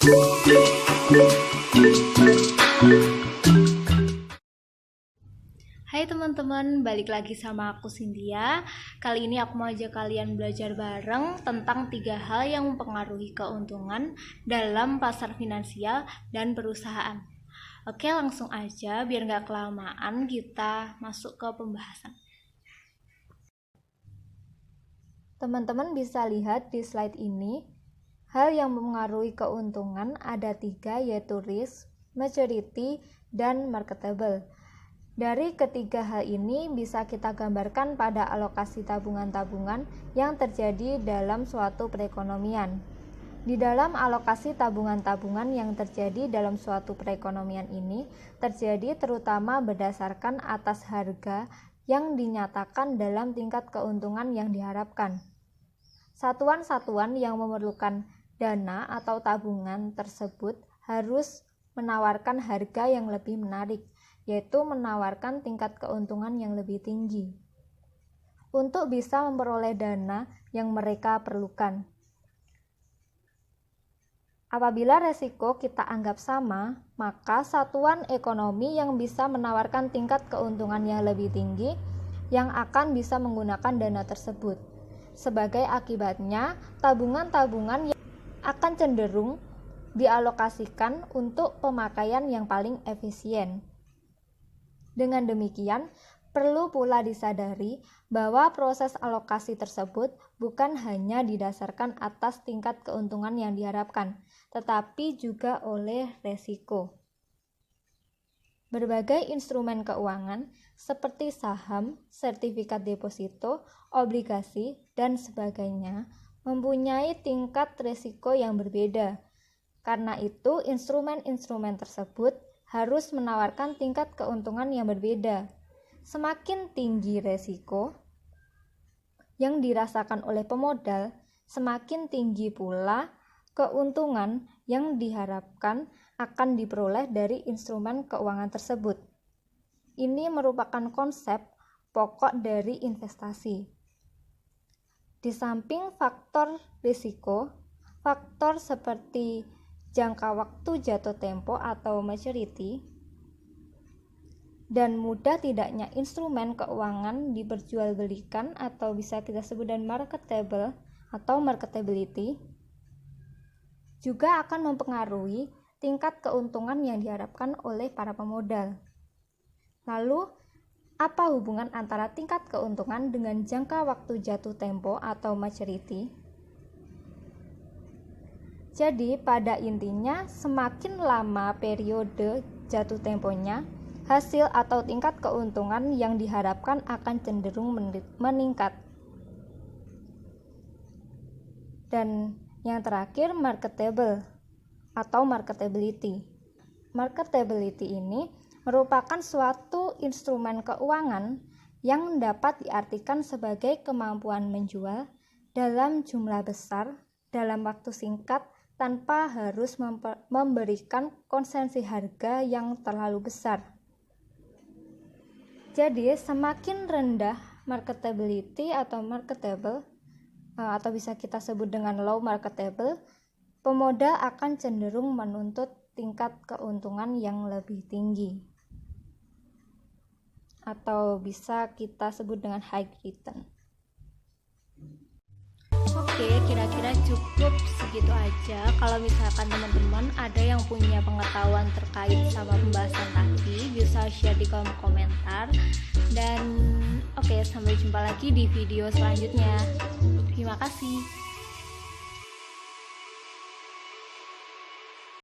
Hai teman-teman, balik lagi sama aku Cynthia. Kali ini aku mau ajak kalian belajar bareng tentang 3 hal yang mempengaruhi keuntungan dalam pasar finansial dan perusahaan. Oke, langsung aja biar gak kelamaan kita masuk ke pembahasan. Teman-teman bisa lihat di slide ini, hal yang mempengaruhi keuntungan ada 3, yaitu risk, maturity, dan marketable. Dari ketiga hal ini bisa kita gambarkan pada alokasi tabungan-tabungan yang terjadi dalam suatu perekonomian. Di dalam alokasi tabungan-tabungan yang terjadi dalam suatu perekonomian ini terjadi terutama berdasarkan atas harga yang dinyatakan dalam tingkat keuntungan yang diharapkan. Satuan-satuan yang memerlukan dana atau tabungan tersebut harus menawarkan harga yang lebih menarik, yaitu menawarkan tingkat keuntungan yang lebih tinggi untuk bisa memperoleh dana yang mereka perlukan. Apabila resiko kita anggap sama, maka satuan ekonomi yang bisa menawarkan tingkat keuntungan yang lebih tinggi yang akan bisa menggunakan dana tersebut. Sebagai akibatnya, tabungan-tabungan yang akan cenderung dialokasikan untuk pemakaian yang paling efisien. Dengan demikian, perlu pula disadari bahwa proses alokasi tersebut bukan hanya didasarkan atas tingkat keuntungan yang diharapkan, tetapi juga oleh resiko. Berbagai instrumen keuangan seperti saham, sertifikat deposito, obligasi, dan sebagainya mempunyai tingkat resiko yang berbeda. Karena itu, instrumen-instrumen tersebut harus menawarkan tingkat keuntungan yang berbeda. Semakin tinggi resiko yang dirasakan oleh pemodal, semakin tinggi pula keuntungan yang diharapkan akan diperoleh dari instrumen keuangan tersebut. Ini merupakan konsep pokok dari investasi. Di samping faktor risiko, faktor seperti jangka waktu jatuh tempo atau maturity, dan mudah tidaknya instrumen keuangan diperjualbelikan atau bisa kita sebut dengan marketable atau marketability, juga akan mempengaruhi tingkat keuntungan yang diharapkan oleh para pemodal. Lalu, apa hubungan antara tingkat keuntungan dengan jangka waktu jatuh tempo atau maturity? Jadi pada intinya semakin lama periode jatuh temponya, hasil atau tingkat keuntungan yang diharapkan akan cenderung meningkat. Dan yang terakhir marketable atau marketability. Marketability ini merupakan suatu instrumen keuangan yang dapat diartikan sebagai kemampuan menjual dalam jumlah besar dalam waktu singkat tanpa harus memberikan konsensi harga yang terlalu besar. Jadi, semakin rendah marketability atau marketable, atau bisa kita sebut dengan low marketable, pemodal akan cenderung menuntut tingkat keuntungan yang lebih tinggi, atau bisa kita sebut dengan high return. Oke, kira-kira cukup segitu aja. Kalau misalkan teman-teman ada yang punya pengetahuan terkait sama pembahasan tadi, bisa share di kolom komentar. Dan oke, sampai jumpa lagi di video selanjutnya. Terima kasih.